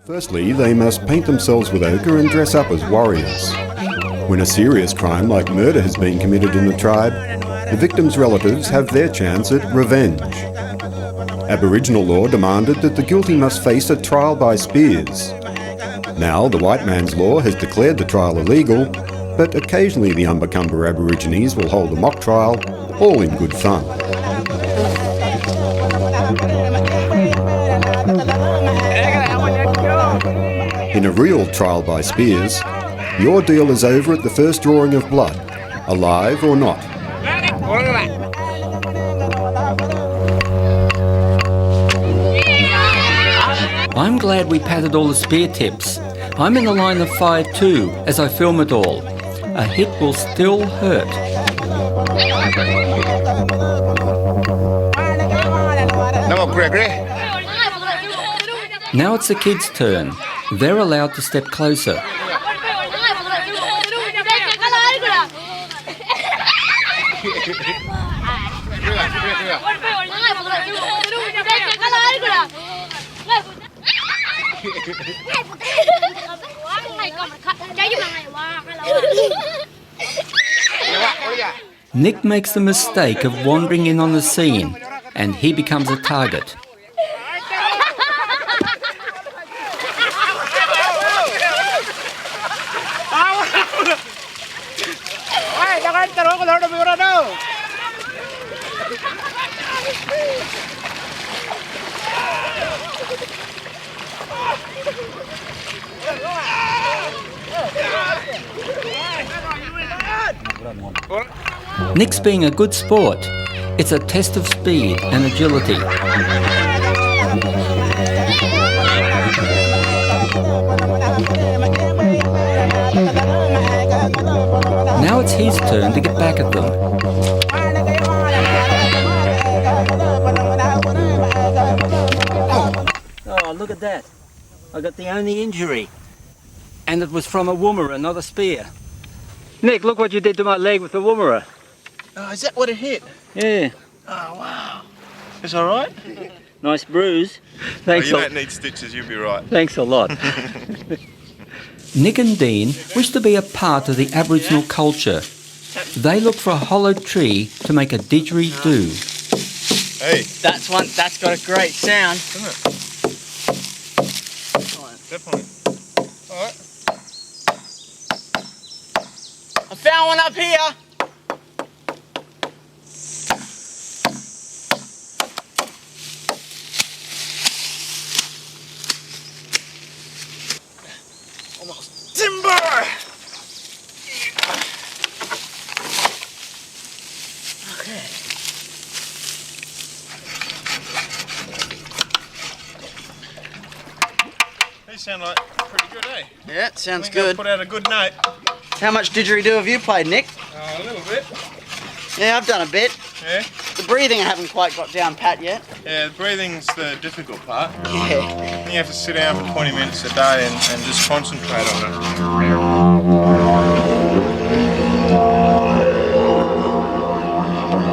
Firstly, they must paint themselves with ochre and dress up as warriors. When a serious crime like murder has been committed in the tribe, the victim's relatives have their chance at revenge. Aboriginal law demanded that the guilty must face a trial by spears. Now, the white man's law has declared the trial illegal, but occasionally the Umbakumba Aborigines will hold a mock trial, all in good fun. In a real trial by spears, the ordeal is over at the first drawing of blood, alive or not. I'm glad we padded all the spear tips. I'm in the line of fire too, as I film it all. A hit will still hurt. Now it's the kids' turn. They're allowed to step closer. Nick makes the mistake of wandering in on the scene, and he becomes a target. Nick's being a good sport. It's a test of speed and agility. Now it's his turn to get back at them. Oh, look at that. I got the only injury. And it was from a woomera, not a spear. Nick, look what you did to my leg with the woomera. Oh, is that what it hit? Yeah. Oh, wow. It's all right? Nice bruise. Thanks. You don't need stitches, you'll be right. Thanks a lot. Nick and Dean wish to be a part of the Aboriginal culture. They look for a hollow tree to make a didgeridoo. Hey. That's got a great sound. Isn't it? Definitely. All right. I found one up here. Almost timber. Okay. These sound like pretty good, eh? Yeah, it sounds I think good. I'll put out a good note. How much didgeridoo have you played, Nick? A little bit. Yeah, I've done a bit. Yeah? The breathing I haven't quite got down pat yet. Yeah, the breathing's the difficult part. Yeah. You have to sit down for 20 minutes a day and just concentrate on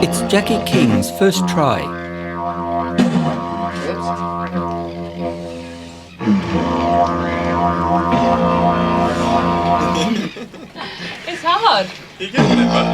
it. It's Jackie King's first try. It's hard. You get it, but